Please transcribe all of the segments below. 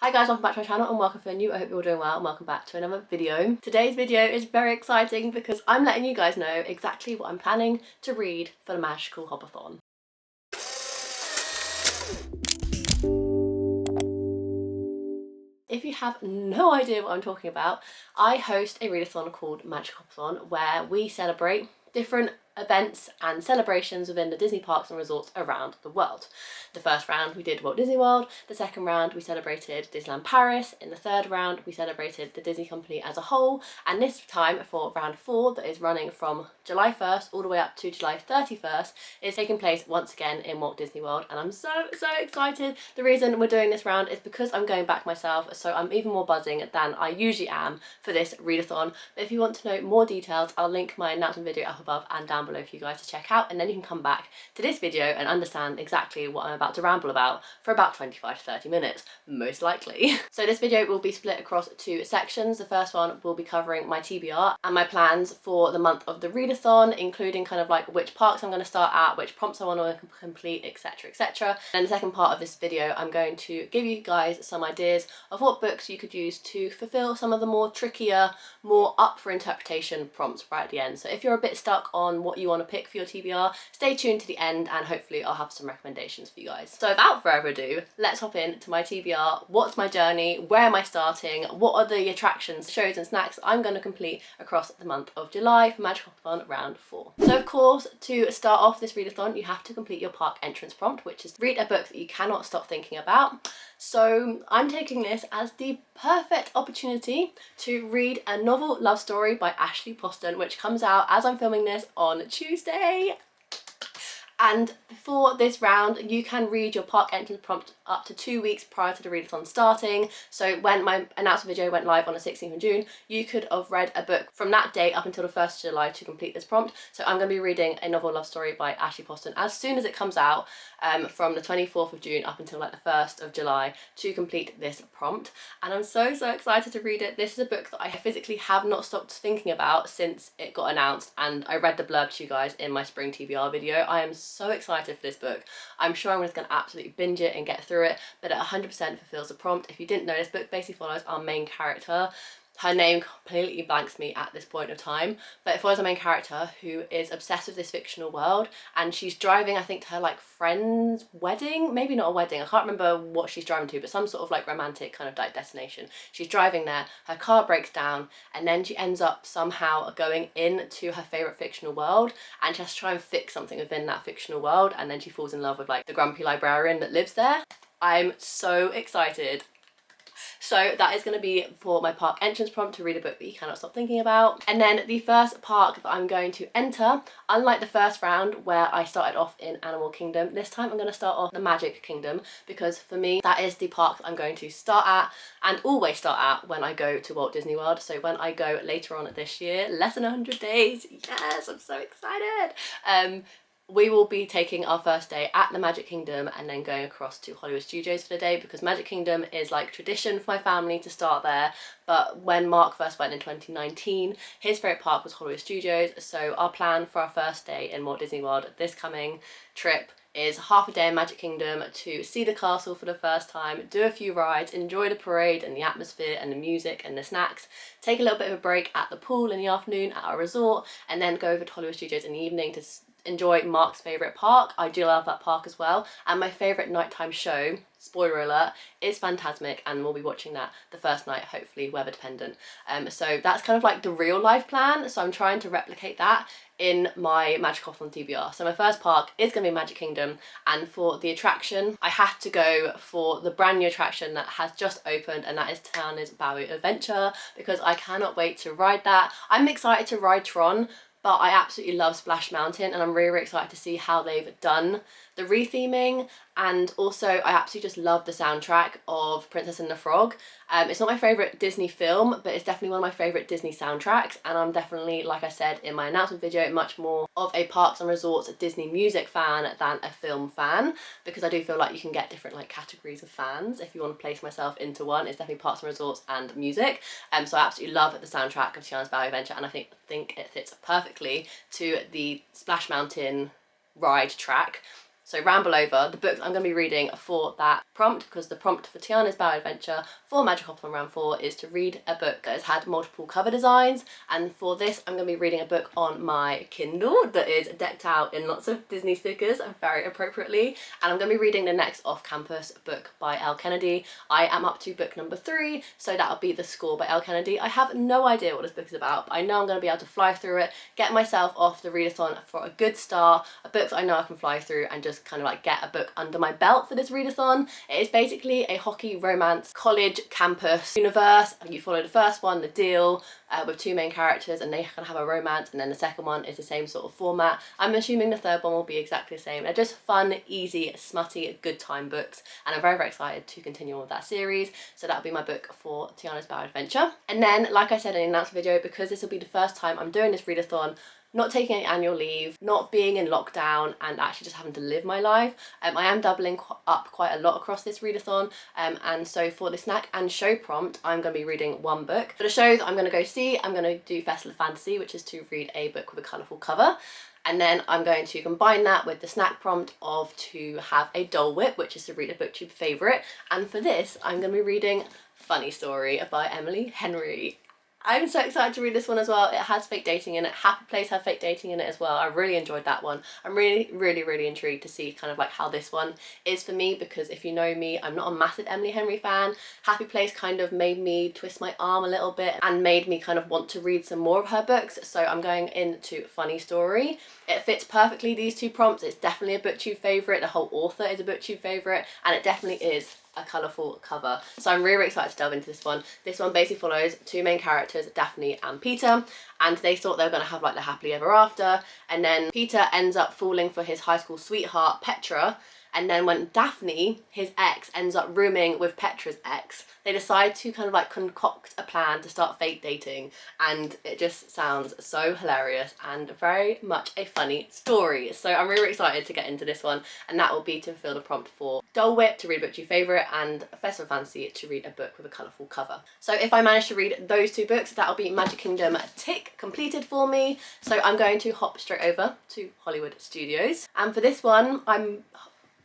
Hi guys, welcome back to my channel and welcome for a new. I hope you're all doing well and welcome back to another video. Today's video is very exciting because I'm letting you guys know exactly what I'm planning to read for the magical Hopathon. If you have no idea what I'm talking about, I host a readathon called Magic Hopathon where we celebrate different events and celebrations within the Disney parks and resorts around the world. The first round we did Walt Disney World, the second round we celebrated Disneyland Paris, in the third round we celebrated the Disney company as a whole, and this time for round 4 that is running from July 1st all the way up to July 31st is taking place once again in Walt Disney World, and I'm so excited. The reason we're doing this round is because I'm going back myself, so I'm even more buzzing than I usually am for this readathon. But if you want to know more details, I'll link my announcement video up above and down below for you guys to check out, and then you can come back to this video and understand exactly what I'm about to ramble about for about 25 to 30 minutes, most likely. So this video will be split across 2 sections. The first one will be covering my TBR and my plans for the month of the readathon, including kind of like which parks I'm going to start at, which prompts I want to complete, etc, etc. And the second part of this video, I'm going to give you guys some ideas of what books you could use to fulfill some of the more trickier, more up for interpretation prompts right at the end. So if you're a bit stuck on what you want to pick for your TBR, stay tuned to the end and hopefully I'll have some recommendations for you guys. So without further ado, let's hop into my TBR. What's my journey? Where am I starting? What are the attractions, shows and snacks I'm going to complete across the month of July for Magic Hopathon round 4. So of course, to start off this readathon, you have to complete your park entrance prompt, which is read a book that you cannot stop thinking about. So I'm taking this as the perfect opportunity to read a novel love story by Ashley Poston, which comes out as I'm filming this on Tuesday. And before this round, you can read your park entrance prompt up to 2 weeks prior to the readathon starting. So when my announcement video went live on the 16th of June, you could have read a book from that date up until the 1st of July to complete this prompt. So I'm going to be reading a novel love story by Ashley Poston as soon as it comes out, from the 24th of June up until like the 1st of July to complete this prompt. And I'm so excited to read it. This is a book that I physically have not stopped thinking about since it got announced, and I read the blurb to you guys in my spring TBR video. I am so excited for this book. I'm sure I'm just going to absolutely binge it and get through it, but it 100% fulfills the prompt. If you didn't know, this book basically follows our main character. Her name completely blanks me at this point of time, but it follows a main character who is obsessed with this fictional world, and she's driving, I think, to her like friend's wedding, maybe not a wedding, I can't remember what she's driving to, but some sort of like romantic kind of like destination. She's driving there, her car breaks down, and then she ends up somehow going into her favourite fictional world and she has to try and fix something within that fictional world, and then she falls in love with like the grumpy librarian that lives there. I'm so excited. So that is going to be for my park entrance prompt, to read a book that you cannot stop thinking about. And then the first park that I'm going to enter, unlike the first round where I started off in Animal Kingdom, this time I'm going to start off the Magic Kingdom, because for me that is the park that I'm going to start at and always start at when I go to Walt Disney World. So when I go later on this year, less than 100 days, yes, I'm so excited. We will be taking our first day at the Magic Kingdom and then going across to Hollywood Studios for the day, because Magic Kingdom is like tradition for my family to start there. But when Mark first went in 2019, his favourite park was Hollywood Studios. So our plan for our first day in Walt Disney World this coming trip is half a day in Magic Kingdom to see the castle for the first time, do a few rides, enjoy the parade and the atmosphere and the music and the snacks, take a little bit of a break at the pool in the afternoon at our resort, and then go over to Hollywood Studios in the evening to enjoy Mark's favourite park. I do love that park as well, and my favourite nighttime show, spoiler alert, is Fantasmic, and we'll be watching that the first night, hopefully weather dependent. So that's kind of like the real life plan, so I'm trying to replicate that in my Magic Hopathon TBR. So my first park is going to be Magic Kingdom, and for the attraction I had to go for the brand new attraction that has just opened, and that is Tiana's Bowie Adventure, because I cannot wait to ride that. I'm excited to ride Tron, but I absolutely love Splash Mountain, and I'm really excited to see how they've done the retheming. And also I absolutely just love the soundtrack of Princess and the Frog. It's not my favourite Disney film, but it's definitely one of my favourite Disney soundtracks, and I'm definitely, like I said in my announcement video, much more of a Parks and Resorts Disney music fan than a film fan, because I do feel like you can get different like categories of fans. If you want to place myself into one, it's definitely Parks and Resorts and music. So I absolutely love the soundtrack of Tiana's Bowie Adventure, and I think it fits perfectly to the Splash Mountain ride track. So ramble over the books I'm going to be reading for that prompt, because the prompt for Tiana's Bower Adventure for Magic Hopathon Round 4 is to read a book that has had multiple cover designs, and for this I'm going to be reading a book on my Kindle that is decked out in lots of Disney stickers very appropriately, and I'm going to be reading the next off-campus book by Elle Kennedy. I am up to book number 3, so that'll be The Score by Elle Kennedy. I have no idea what this book is about, but I know I'm going to be able to fly through it, get myself off the readathon for a good start, a book that I know I can fly through, and just kind of like get a book under my belt for this readathon. It is basically a hockey romance college campus universe. You follow the first one, The Deal, with 2 main characters, and they kind of have a romance, and then the second one is the same sort of format. I'm assuming the third one will be exactly the same. They're just fun, easy, smutty, good time books, and I'm very, very excited to continue on with that series. So that'll be my book for Tiana's Bower Adventure. And then, like I said in the announcement video, because this will be the first time I'm doing this readathon, not taking any annual leave, not being in lockdown, and actually just having to live my life, I am doubling up quite a lot across this readathon, and so for the snack and show prompt I'm going to be reading 1 book. For the shows I'm going to go see, I'm going to do Festival of Fantasy, which is to read a book with a colourful cover, and then I'm going to combine that with the snack prompt of to have a Dole Whip, which is to read a booktube favourite, and for this I'm going to be reading Funny Story by Emily Henry. I'm so excited to read this one as well. It has fake dating in it. Happy Place have fake dating in it as well. I really enjoyed that one. I'm really, really, really intrigued to see kind of like how this one is for me, because if you know me, I'm not a massive Emily Henry fan. Happy Place kind of made me twist my arm a little bit and made me kind of want to read some more of her books. So I'm going into Funny Story. It fits perfectly, these 2 prompts. It's definitely a booktube favourite. The whole author is a booktube favourite, and it definitely is a colourful cover. So I'm really, really excited to delve into this one. This one basically follows 2 main characters, Daphne and Peter, and they thought they were going to have like the happily ever after, and then Peter ends up falling for his high school sweetheart Petra, and then when Daphne, his ex, ends up rooming with Petra's ex, they decide to kind of like concoct a plan to start fake dating, and it just sounds so hilarious and very much a funny story. So I'm really excited to get into this one, and that will be to fulfill the prompt for Dole Whip, to read a book you favourite, and Festival of Fantasy, to read a book with a colourful cover. So if I manage to read those 2 books, that'll be Magic Kingdom tick completed for me. So I'm going to hop straight over to Hollywood Studios, and for this one I'm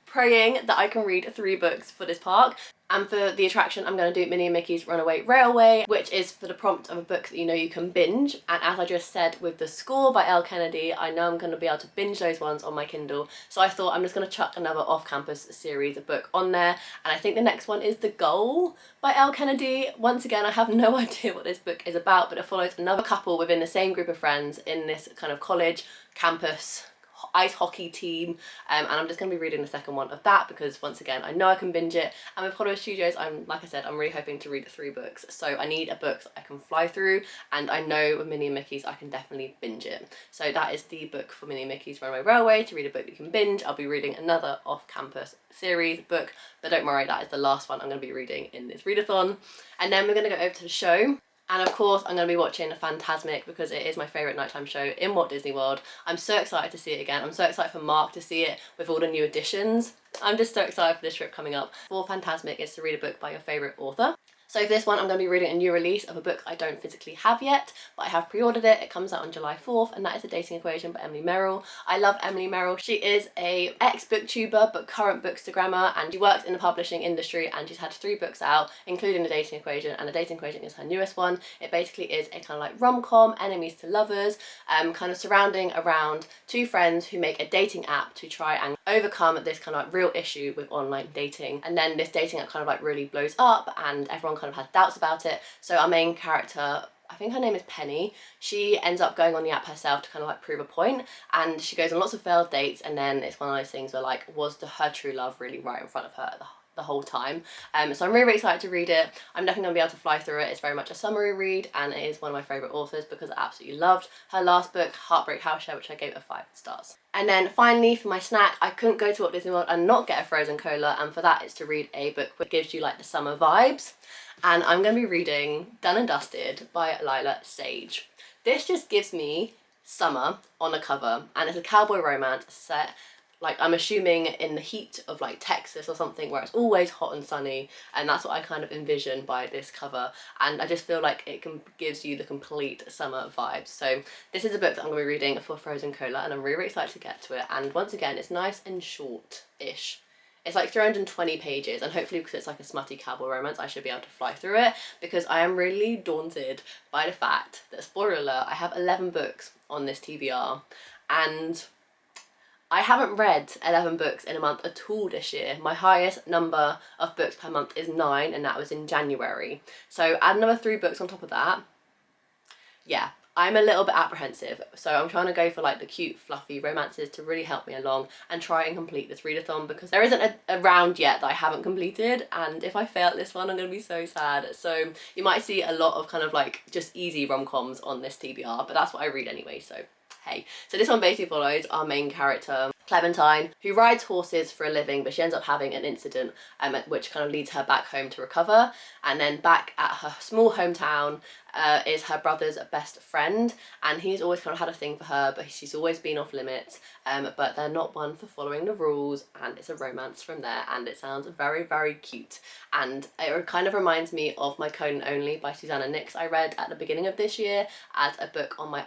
praying that I can read 3 books for this park. And for the attraction, I'm going to do Minnie and Mickey's Runaway Railway, which is for the prompt of a book that you know you can binge. And as I just said with The Score by Elle Kennedy, I know I'm going to be able to binge those ones on my Kindle. So I thought I'm just going to chuck another off-campus series of book on there. And I think the next one is The Goal by Elle Kennedy. Once again, I have no idea what this book is about, but it follows another couple within the same group of friends in this kind of college campus ice hockey team, and I'm just going to be reading the second one of that because once again I know I can binge it, and with Hollywood Studios like I said, I'm really hoping to read 3 books, so I need a book that I can fly through, and I know with Minnie and Mickey's I can definitely binge it. So that is the book for Minnie and Mickey's Runaway Railway, to read a book that you can binge. I'll be reading another off-campus series book, but don't worry, that is the last one I'm going to be reading in this readathon. And then we're going to go over to the show. And of course, I'm going to be watching Fantasmic because it is my favourite nighttime show in Walt Disney World. I'm so excited to see it again. I'm so excited for Mark to see it with all the new additions. I'm just so excited for this trip coming up. For Fantasmic, it's to read a book by your favourite author. So for this one, I'm going to be reading a new release of a book I don't physically have yet, but I have pre-ordered it. It comes out on July 4th, and that is The Dating Equation by Emily Merrill. I love Emily Merrill. She is a ex-booktuber, but current bookstagrammer, and she works in the publishing industry, and she's had 3 books out, including The Dating Equation, and The Dating Equation is her newest one. It basically is a kind of like rom-com, enemies to lovers, kind of surrounding around 2 friends who make a dating app to try and overcome this kind of like real issue with online dating. And then this dating app kind of like really blows up, and everyone kind of has doubts about it. So our main character, I think her name is Penny, she ends up going on the app herself to kind of like prove a point, and she goes on lots of failed dates, and then it's one of those things where like, was her true love really right in front of her the whole time? So I'm really, really excited to read it. I'm definitely going to be able to fly through it. It's very much a summary read, and it is one of my favourite authors because I absolutely loved her last book, Heartbreak House Share, which I gave a 5 stars. And then finally, for my snack, I couldn't go to Walt Disney World and not get a frozen cola, and for that it's to read a book that gives you like the summer vibes. And I'm going to be reading Done and Dusted by Lila Sage. This just gives me summer on a cover, and it's a cowboy romance set like I'm assuming in the heat of like Texas or something where it's always hot and sunny, and that's what I kind of envision by this cover, and I just feel like it gives you the complete summer vibes. So this is a book that I'm going to be reading for Frozen Cola, and I'm really, really excited to get to it. And once again, it's nice and short-ish. It's like 320 pages, and hopefully because it's like a smutty cowboy romance, I should be able to fly through it, because I am really daunted by the fact that, spoiler alert, I have 11 books on this TBR, and I haven't read 11 books in a month at all this year. My highest number of books per month is 9, and that was in January. So add another 3 books on top of that. Yeah, I'm a little bit apprehensive. So I'm trying to go for like the cute, fluffy romances to really help me along and try and complete this readathon, because there isn't a round yet that I haven't completed. And if I fail at this one, I'm going to be so sad. So you might see a lot of kind of like just easy rom-coms on this TBR, but that's what I read anyway, so hey. So this one basically follows our main character, Clementine, who rides horses for a living, but she ends up having an incident which kind of leads her back home to recover. And then back at her small hometown is her brother's best friend, and he's always kind of had a thing for her, but she's always been off limits, but they're not one for following the rules, and it's a romance from there, and it sounds very, very cute. And it kind of reminds me of My Conan Only by Susanna Nix I read at the beginning of this year as a book on my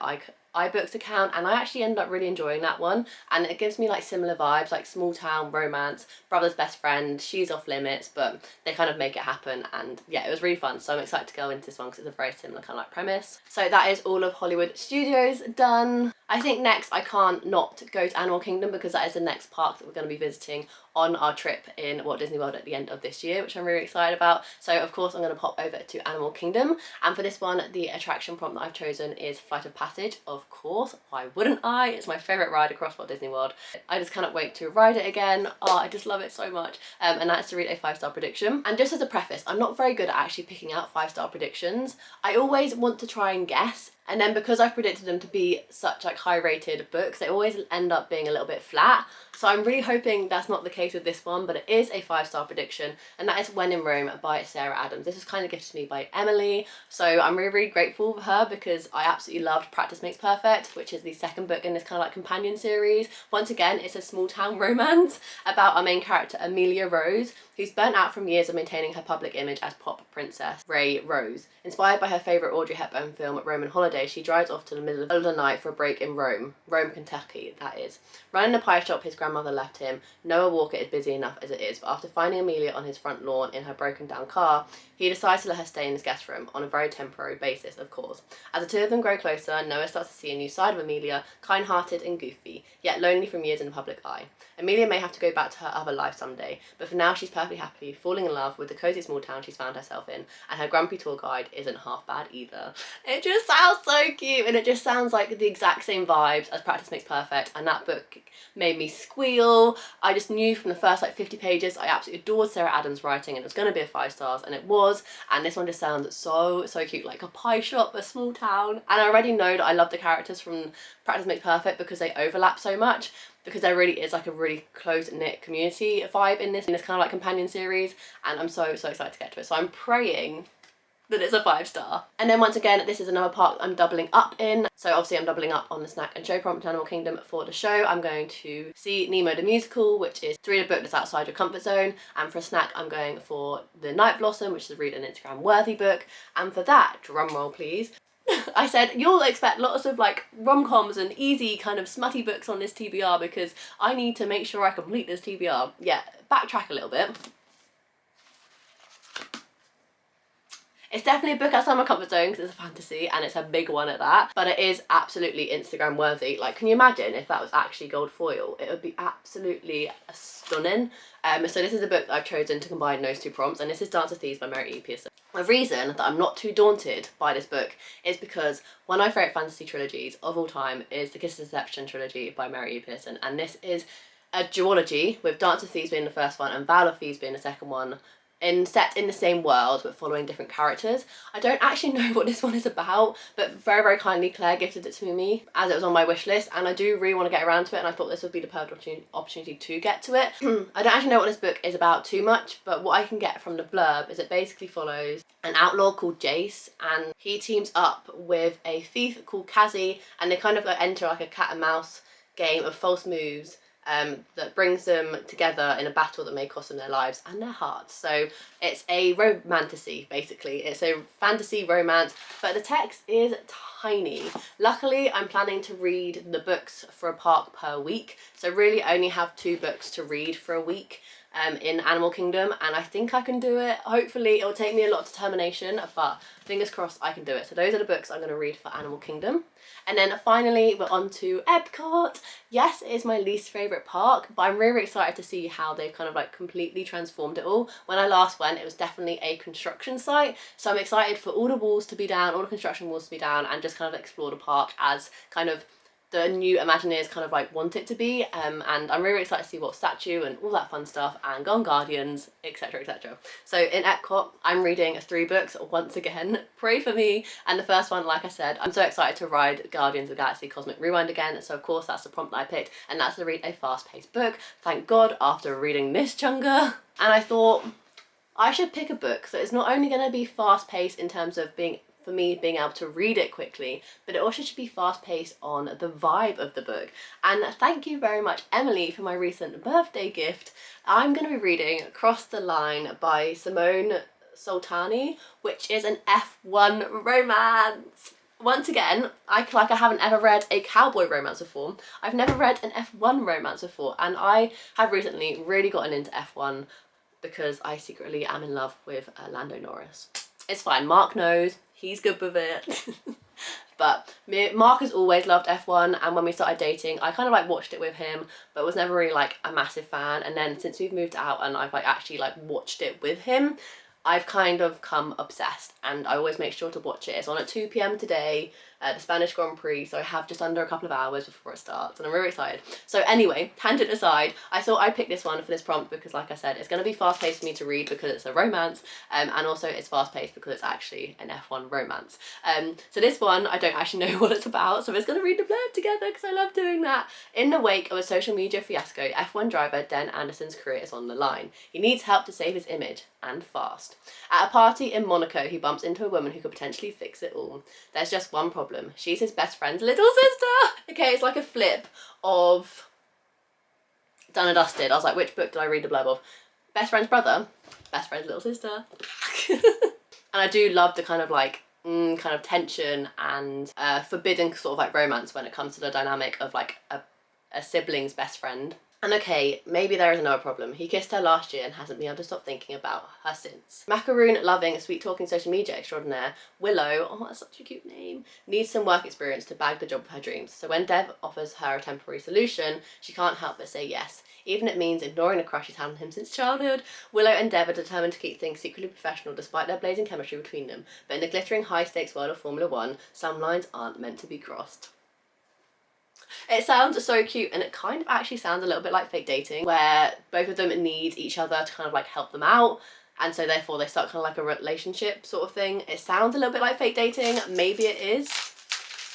iBooks account, and I actually ended up really enjoying that one, and it gives me like similar vibes, like small town romance, brother's best friend, she's off limits, but they kind of make it happen. And yeah, it was really fun, so I'm excited to go into this one because it's a very similar kind of like premise. So that is all of Hollywood Studios done. I think next I can't not go to Animal Kingdom, because that is the next park that we're going to be visiting on our trip in Walt Disney World at the end of this year, which I'm really excited about. So of course I'm going to pop over to Animal Kingdom, and for this one the attraction prompt that I've chosen is Flight of Passage. Of course, why wouldn't I? It's my favourite ride across Walt Disney World. I just cannot wait to ride it again. Oh, I just love it so much. And that's to read a 5-star prediction. And just as a preface, I'm not very good at actually picking out 5-star predictions. I always want to try and guess, and then because I've predicted them to be such like high rated books, they always end up being a little bit flat. So I'm really hoping that's not the case with this one, but it is a 5-star prediction, and that is When in Rome by Sarah Adams. This was kind of gifted to me by Emily, so I'm really, really grateful for her, because I absolutely loved Practice Makes Perfect, which is the second book in this kind of like companion series. Once again, it's a small town romance about our main character Amelia Rose, who's burnt out from years of maintaining her public image as pop princess Ray Rose. Inspired by her favourite Audrey Hepburn film Roman Holiday, she drives off to the middle of the night for a break in Rome, Kentucky, that is. Running a pie shop his grandmother left him, Noah Walker is busy enough as it is, but after finding Amelia on his front lawn in her broken down car, he decides to let her stay in his guest room, on a very temporary basis, of course. As the two of them grow closer, Noah starts to see a new side of Amelia, kind-hearted and goofy, yet lonely from years in the public eye. Amelia may have to go back to her other life someday, but for now she's perfectly happy, falling in love with the cosy small town she's found herself in, and her grumpy tour guide isn't half bad either. It just sounds so cute, and it just sounds like the exact same vibes as Practice Makes Perfect, and that book made me squeal. I just knew from the first like 50 pages I absolutely adored Sarah Adams' writing, and it was going to be a 5 stars, and it was. And this one just sounds so cute, like a pie shop, a small town. And I already know that I love the characters from Practice Makes Perfect because they overlap so much, because there really is like a really close-knit community vibe in this kind of like companion series, and I'm so excited to get to it. So I'm praying that it's a 5 star. And then once again, this is another part I'm doubling up in. So obviously I'm doubling up on the snack and show prompt in Animal Kingdom for the show. I'm going to see Nemo the musical, which is to read a book that's outside your comfort zone. And for a snack, I'm going for The Night Blossom, which is to read an Instagram worthy book. And for that, drum roll please, I said you'll expect lots of like rom-coms and easy kind of smutty books on this TBR, because I need to make sure I complete this TBR. Yeah, backtrack a little bit. It's definitely a book outside my comfort zone because it's a fantasy, and it's a big one at that, but it is absolutely Instagram worthy. Like, can you imagine if that was actually gold foil? It would be absolutely stunning. So this is a book that I've chosen to combine those 2 prompts, and this is Dance of Thieves by Mary E. Pearson. The reason that I'm not too daunted by this book is because one of my favourite fantasy trilogies of all time is the Kiss of Deception trilogy by Mary E. Pearson, and this is a duology with Dance of Thieves being the first one and Vow of Thieves being the second one, set in the same world but following different characters. I don't actually know what this one is about, but very kindly Claire gifted it to me as it was on my wish list, and I do really want to get around to it, and I thought this would be the perfect opportunity to get to it. I don't actually know what this book is about too much, but what I can get from the blurb is it basically follows an outlaw called Jace, and he teams up with a thief called Kazi, and they kind of enter like a cat and mouse game of false moves that brings them together in a battle that may cost them their lives and their hearts. So it's a romantasy, basically. It's a fantasy romance, but the text is tiny. Luckily, I'm planning to read the books for a park per week, so really only have 2 books to read for a week in Animal Kingdom, and I think I can do it. Hopefully it'll take me a lot of determination, but fingers crossed I can do it. So those are the books I'm going to read for Animal Kingdom. And then finally we're on to Epcot. Yes, it is my least favourite park, but I'm really excited to see how they've kind of like completely transformed it all. When I last went, it was definitely a construction site, so I'm excited for all the walls to be down, all the construction walls to be down, and just kind of explore the park as kind of the new Imagineers kind of like want it to be, and I'm really excited to see what statue and all that fun stuff, and go on Guardians, etc, etc. So in Epcot, I'm reading 3 books once again. Pray for me. And the first one, like I said, I'm so excited to ride Guardians of the Galaxy Cosmic Rewind again, so of course that's the prompt that I picked, and that's to read a fast-paced book. Thank God, after reading this chunga. And I thought I should pick a book that is not only going to be fast-paced in terms of being for me being able to read it quickly, but it also should be fast-paced on the vibe of the book. And thank you very much, Emily, for my recent birthday gift. I'm going to be reading Cross the Line by Simone Soltani, which is an F1 romance. Once again, I haven't ever read a cowboy romance before. I've never read an F1 romance before, and I have recently really gotten into F1 because I secretly am in love with Lando Norris. It's fine, Mark knows, he's good with it. But Mark has always loved F1, and when we started dating, I kind of like watched it with him, but was never really like a massive fan. And then since we've moved out and I've like actually like watched it with him, I've kind of come obsessed, and I always make sure to watch it. It's on at 2 p.m. today, the Spanish Grand Prix, so I have just under a couple of hours before it starts, and I'm really excited. So anyway, tangent aside, I thought I'd pick this one for this prompt because, like I said, it's going to be fast-paced for me to read because it's a romance, and also it's fast-paced because it's actually an F1 romance. So this one, I don't actually know what it's about, so I'm just going to read the blurb together because I love doing that. In the wake of a social media fiasco, F1 driver Den Anderson's career is on the line. He needs help to save his image, and fast. At a party in Monaco, he bumps into a woman who could potentially fix it all. There's just one problem. She's his best friend's little sister! Okay, it's like a flip of Done and Dusted. I was like, which book did I read the blurb of? Best friend's brother, best friend's little sister. And I do love the kind of like kind of tension and forbidden sort of like romance when it comes to the dynamic of like a sibling's best friend. And okay, maybe there is another problem. He kissed her last year and hasn't been able to stop thinking about her since. Macaroon-loving, sweet-talking social media extraordinaire, Willow, oh that's such a cute name, needs some work experience to bag the job of her dreams. So when Dev offers her a temporary solution, she can't help but say yes. Even if it means ignoring the crush she's had on him since childhood, Willow and Dev are determined to keep things secretly professional despite their blazing chemistry between them. But in the glittering high-stakes world of Formula One, some lines aren't meant to be crossed. It sounds so cute, and it kind of actually sounds a little bit like fake dating, where both of them need each other to kind of like help them out, and so therefore they start kind of like a relationship sort of thing. It sounds a little bit like fake dating, maybe it is.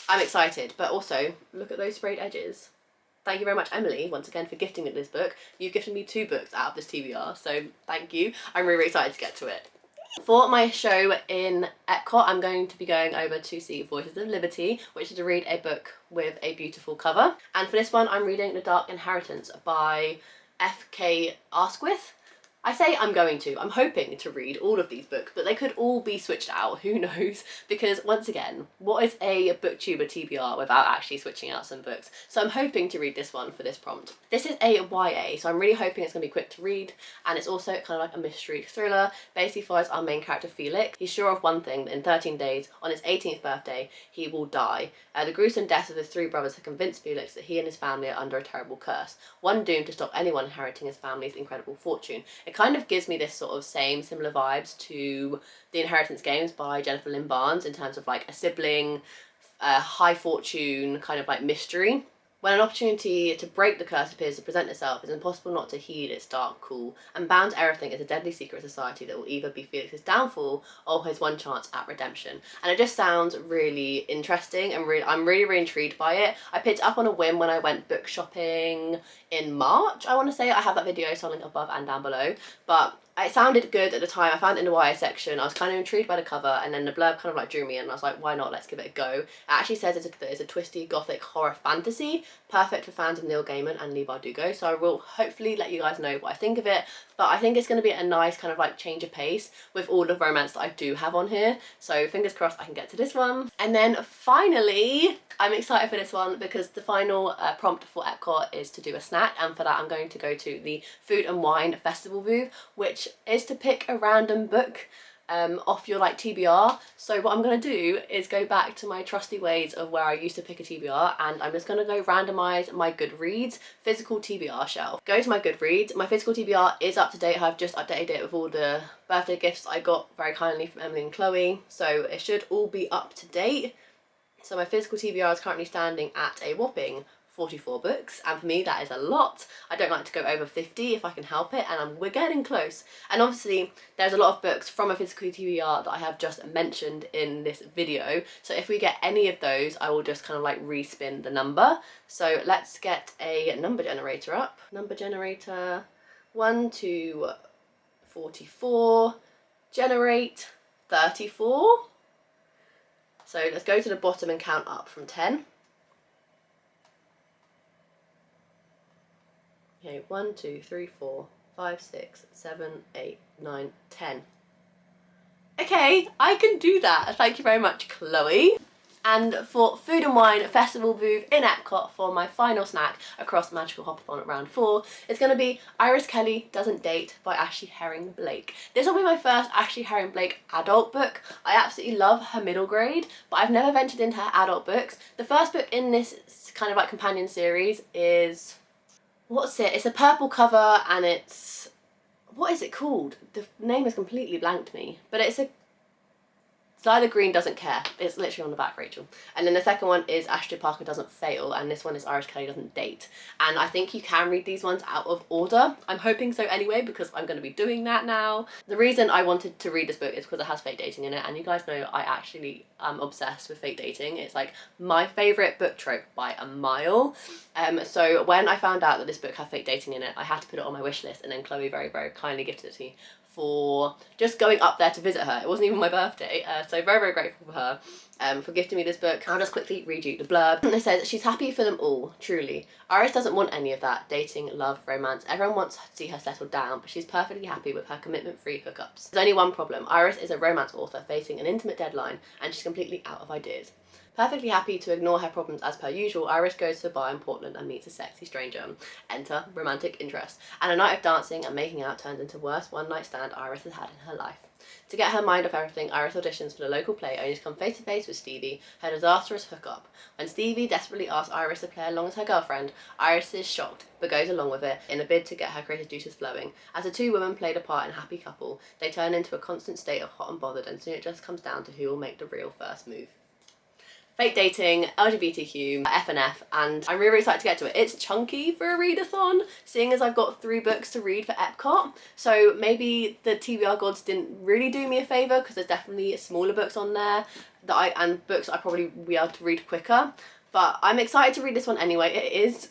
I'm excited, but also look at those sprayed edges. Thank you very much, Emily, once again for gifting me this book. You've gifted me 2 books out of this TBR, so thank you. I'm really excited to get to it. For my show in Epcot, I'm going to be going over to see Voices of Liberty, which is to read a book with a beautiful cover. And for this one, I'm reading The Dark Inheritance by F.K. Asquith. I say I'm hoping to read all of these books, but they could all be switched out, who knows? Because once again, what is a booktuber TBR without actually switching out some books? So I'm hoping to read this one for this prompt. This is a YA, so I'm really hoping it's going to be quick to read, and it's also kind of like a mystery thriller. Basically follows our main character Felix. He's sure of one thing, that in 13 days, on his 18th birthday, he will die. The gruesome deaths of his 3 brothers have convinced Felix that he and his family are under a terrible curse, one doomed to stop anyone inheriting his family's incredible fortune. It kind of gives me this sort of similar vibes to The Inheritance Games by Jennifer Lynn Barnes in terms of like a sibling, high fortune kind of like mystery. When an opportunity to break the curse appears to present itself, it's impossible not to heed its dark call, and bound to everything is a deadly secret society that will either be Felix's downfall or his one chance at redemption. And it just sounds really interesting, and I'm really intrigued by it. I picked it up on a whim when I went book shopping in March, I want to say. I have that video, so I'll link above and down below. But It sounded good at the time. I found it in the YA section. I was kind of intrigued by the cover, and then the blurb kind of like drew me in, and I was like, why not, let's give it a go. It actually says it's a twisty gothic horror fantasy, perfect for fans of Neil Gaiman and Leigh Bardugo, so I will hopefully let you guys know what I think of it. But I think it's going to be a nice kind of like change of pace with all the romance that I do have on here, so fingers crossed I can get to this one. And then finally, I'm excited for this one because the final prompt for Epcot is to do a snack, and for that I'm going to go to the Food and Wine Festival booth, which is to pick a random book off your like TBR. So what I'm going to do is go back to my trusty ways of where I used to pick a TBR, and I'm just going to go randomise my Goodreads physical TBR shelf. Go to my Goodreads. My physical TBR is up to date. I've just updated it with all the birthday gifts I got very kindly from Emily and Chloe, so it should all be up to date. So my physical TBR is currently standing at a whopping 44 books, and for me that is a lot. I don't like to go over 50 if I can help it, and we're getting close. And obviously there's a lot of books from a physical TBR that I have just mentioned in this video, so if we get any of those I will just kind of like respin the number. So let's get a number generator up. Number generator 1 to 44, generate 34. So let's go to the bottom and count up from 10. Okay, 1, 2, 3, 4, 5, 6, 7, 8, 9, 10. Okay, I can do that. Thank you very much, Chloe. And for Food and Wine Festival booth in Epcot for my final snack across Magical Hopathon at round 4, it's going to be Iris Kelly Doesn't Date by Ashley Herring Blake. This will be my first Ashley Herring Blake adult book. I absolutely love her middle grade, but I've never ventured into her adult books. The first book in this kind of like companion series is... what's it? It's a purple cover and it's... what is it called? The name has completely blanked me, but it's either Green Doesn't Care. It's literally on the back, Rachel. And then the second one is Ashley Parker Doesn't Fail, and this one is Iris Kelly Doesn't Date. And I think you can read these ones out of order. I'm hoping so anyway, because I'm going to be doing that now. The reason I wanted to read this book is because it has fake dating in it, and you guys know I actually am obsessed with fake dating. It's like my favourite book trope by a mile. So when I found out that this book had fake dating in it, I had to put it on my wish list, and then Chloe very, very kindly gifted it to me for just going up there to visit her. It wasn't even my birthday, so very, very grateful for her for gifting me this book. I'll just quickly read you the blurb. It says, she's happy for them all, truly. Iris doesn't want any of that, dating, love, romance. Everyone wants to see her settle down, but she's perfectly happy with her commitment-free hookups. There's only one problem. Iris is a romance author facing an intimate deadline, and she's completely out of ideas. Perfectly happy to ignore her problems as per usual, Iris goes to a bar in Portland and meets a sexy stranger. Enter romantic interest. And a night of dancing and making out turns into the worst one-night stand Iris has had in her life. To get her mind off everything, Iris auditions for the local play, only to come face-to-face with Stevie, her disastrous hookup. When Stevie desperately asks Iris to play along as her girlfriend, Iris is shocked, but goes along with it in a bid to get her creative juices flowing. As the two women played a part in Happy Couple, they turn into a constant state of hot and bothered, and soon it just comes down to who will make the real first move. Fake dating, LGBTQ, FNF, and I'm really excited to get to it. It's chunky for a readathon, seeing as I've got 3 books to read for Epcot, so maybe the TBR gods didn't really do me a favour, because there's definitely smaller books on there and books I probably will be able to read quicker, but I'm excited to read this one anyway. It is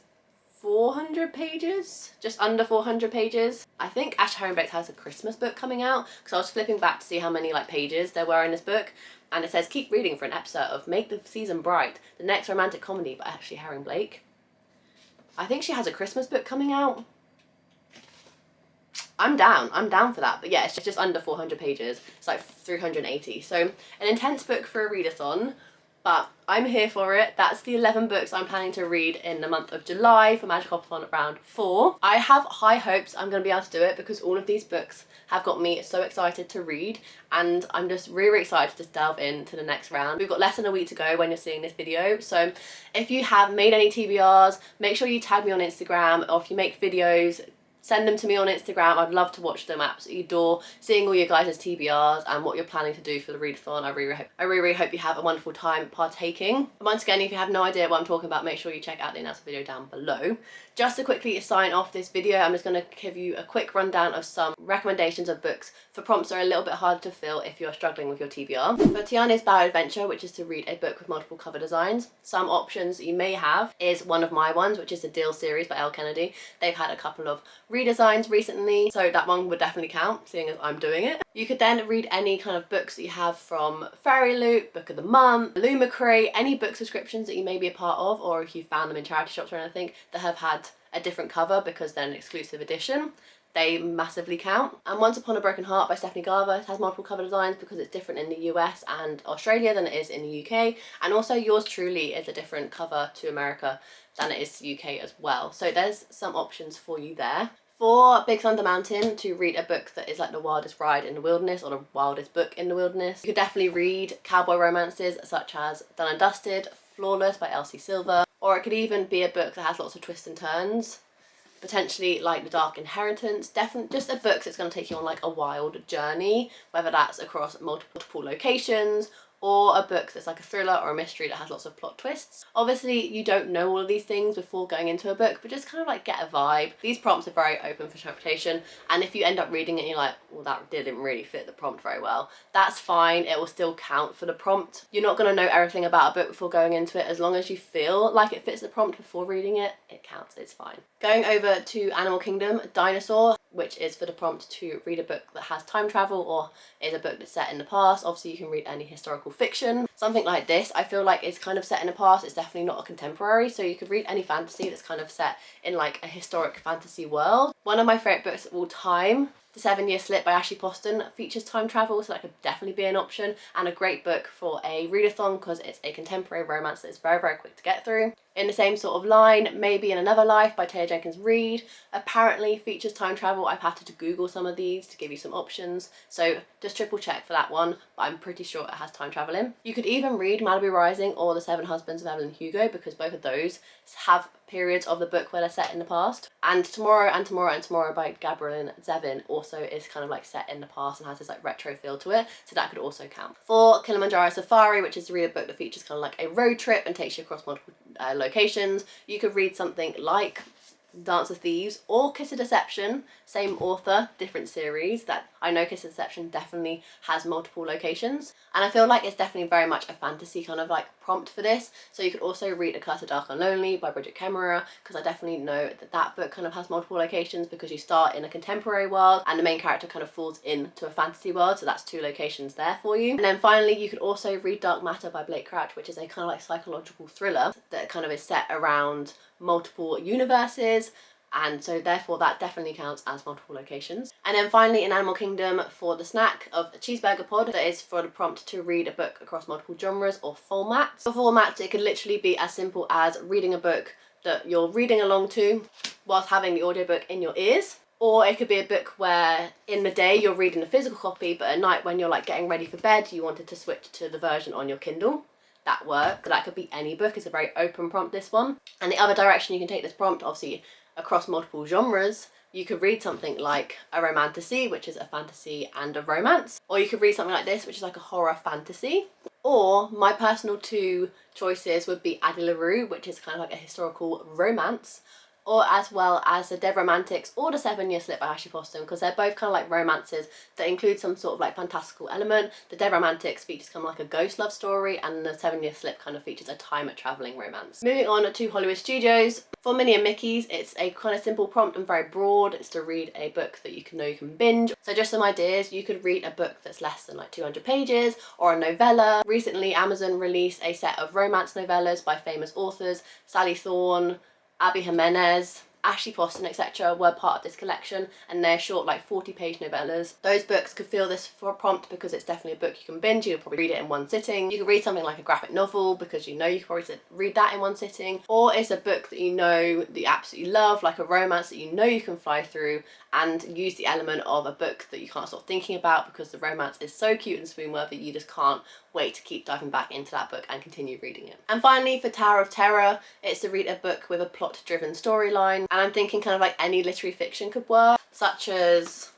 400 pages, just under 400 pages. I think Ashley Herring Blake has a Christmas book coming out, because I was flipping back to see how many like pages there were in this book, and it says keep reading for an episode of Make the Season Bright, the next romantic comedy by Ashley Herring Blake. I think she has a Christmas book coming out. I'm down for that, but yeah, it's just under 400 pages. It's like 380, so an intense book for a readathon, but I'm here for it. That's the 11 books I'm planning to read in the month of July for Magic Hopathon at round 4. I have high hopes I'm going to be able to do it, because all of these books have got me so excited to read, and I'm just really excited to delve into the next round. We've got less than a week to go when you're seeing this video, so if you have made any TBRs, make sure you tag me on Instagram, or if you make videos, send them to me on Instagram. I'd love to watch them. I absolutely adore seeing all your guys' TBRs and what you're planning to do for the readathon. I really hope you have a wonderful time partaking. Once again, if you have no idea what I'm talking about, make sure you check out the announcement video down below. Just to quickly sign off this video, I'm just going to give you a quick rundown of some recommendations of books for prompts that are a little bit harder to fill if you're struggling with your TBR. For Tiana's Bio Adventure, which is to read a book with multiple cover designs, some options you may have is one of my ones, which is the Deal series by Elle Kennedy. They've had a couple of redesigns recently, so that one would definitely count, seeing as I'm doing it. You could then read any kind of books that you have from Fairy Loot, Book of the Month, Lumacrate, any book subscriptions that you may be a part of, or if you found them in charity shops or anything that have had a different cover because they're an exclusive edition. They massively count. And Once Upon a Broken Heart by Stephanie Garber has multiple cover designs because it's different in the US and Australia than it is in the UK. And also Yours Truly is a different cover to America than it is to UK as well. So there's some options for you there. For Big Thunder Mountain, to read a book that is like the wildest ride in the wilderness or the wildest book in the wilderness, you could definitely read cowboy romances such as Done and Dusted, Flawless by Elsie Silver, or it could even be a book that has lots of twists and turns. Potentially like The Dark Inheritance, definitely just a book that's going to take you on like a wild journey, whether that's across multiple locations, or a book that's like a thriller or a mystery that has lots of plot twists. Obviously you don't know all of these things before going into a book, but just kind of like get a vibe. These prompts are very open for interpretation, and if you end up reading it and you're like, well, that didn't really fit the prompt very well, that's fine, it will still count for the prompt. You're not going to know everything about a book before going into it. As long as you feel like it fits the prompt before reading it, it counts, it's fine. Going over to Animal Kingdom, Dinosaur, which is for the prompt to read a book that has time travel or is a book that's set in the past. Obviously you can read any historical fiction. Something like this I feel like is kind of set in the past, it's definitely not a contemporary, so you could read any fantasy that's kind of set in like a historic fantasy world. One of my favourite books of all time, The 7-Year Slip by Ashley Poston, features time travel, so that could definitely be an option, and a great book for a readathon because it's a contemporary romance that is very, very quick to get through. In the same sort of line, Maybe in Another Life by Taylor Jenkins Reid apparently features time travel. I've had to Google some of these to give you some options, so just triple check for that one, but I'm pretty sure it has time travel in. You could even read Malibu Rising or The Seven Husbands of Evelyn Hugo because both of those have periods of the book where they're set in the past. And Tomorrow and Tomorrow and Tomorrow by Gabrielle Zevin also is kind of like set in the past and has this like retro feel to it, so that could also count. For Kilimanjaro Safari, which is to read a book that features kind of like a road trip and takes you across multiple locations, you could read something like Dance of Thieves or Kiss of Deception, same author, different series. That I know Kiss of Deception definitely has multiple locations, and I feel like it's definitely very much a fantasy kind of like prompt for this. So you could also read A Curse of Dark and Lonely by Bridget Kemmerer, because I definitely know that that book kind of has multiple locations because you start in a contemporary world and the main character kind of falls into a fantasy world, so that's 2 locations there for you. And then finally you could also read Dark Matter by Blake Crouch, which is a kind of like psychological thriller that kind of is set around multiple universes, and so therefore that definitely counts as multiple locations. And then finally in Animal Kingdom, for the snack of a cheeseburger pod, that is for the prompt to read a book across multiple genres or formats. For formats, it could literally be as simple as reading a book that you're reading along to whilst having the audiobook in your ears, or it could be a book where in the day you're reading the physical copy, but at night when you're like getting ready for bed you wanted to switch to the version on your Kindle. That works. That could be any book. It's a very open prompt, this one. And the other direction you can take this prompt, obviously across multiple genres, you could read something like a romantasy, which is a fantasy and a romance, or you could read something like this, which is like a horror fantasy. Or my personal 2 choices would be Addie LaRue, which is kind of like a historical romance, or as well as The Dead Romantics or The 7-Year Slip by Ashley Poston, because they're both kind of like romances that include some sort of like fantastical element. The Dead Romantics features kind of like a ghost love story, and The 7-Year Slip kind of features a time travelling romance. Moving on to Hollywood Studios, for Minnie and Mickey's, it's a kind of simple prompt and very broad. It's to read a book that you can binge. So just some ideas, you could read a book that's less than like 200 pages or a novella. Recently Amazon released a set of romance novellas by famous authors. Sally Thorne, Abby Jimenez, Ashley Poston, etc. were part of this collection, and they're short like 40-page novellas. Those books could fill this for a prompt because it's definitely a book you can binge. You could probably read it in one sitting. You could read something like a graphic novel because you know you could probably read that in one sitting, or it's a book that you know that you absolutely love, like a romance that you know you can fly through, and use the element of a book that you can't stop thinking about because the romance is so cute and swoon-worthy you just can't wait to keep diving back into that book and continue reading it. And finally for Tower of Terror, it's to read a book with a plot-driven storyline, and I'm thinking kind of like any literary fiction could work, such as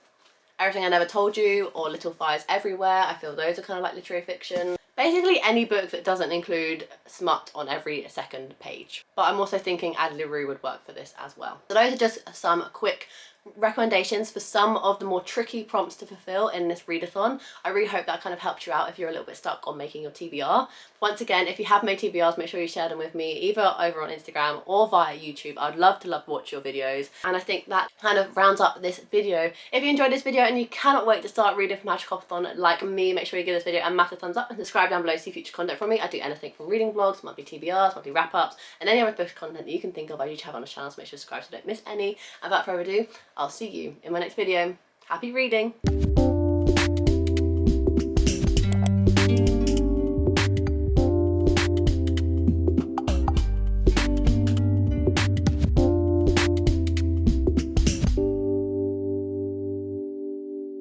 Everything I Never Told You or Little Fires Everywhere. I feel those are kind of like literary fiction. Basically any book that doesn't include smut on every second page. But I'm also thinking Addie LaRue would work for this as well. So those are just some quick recommendations for some of the more tricky prompts to fulfill in this readathon. I really hope that kind of helped you out if you're a little bit stuck on making your TBR. Once again, if you have made TBRs, make sure you share them with me either over on Instagram or via YouTube. I'd love to watch your videos. And I think that kind of rounds up this video. If you enjoyed this video and you cannot wait to start reading for Magic Hopathon like me, make sure you give this video a massive thumbs up and subscribe down below to see future content from me. I do anything from reading vlogs, monthly TBRs, monthly wrap-ups, and any other book content that you can think of. I do have on the channel, so make sure to subscribe so you don't miss any. And without further ado, I'll see you in my next video. Happy reading!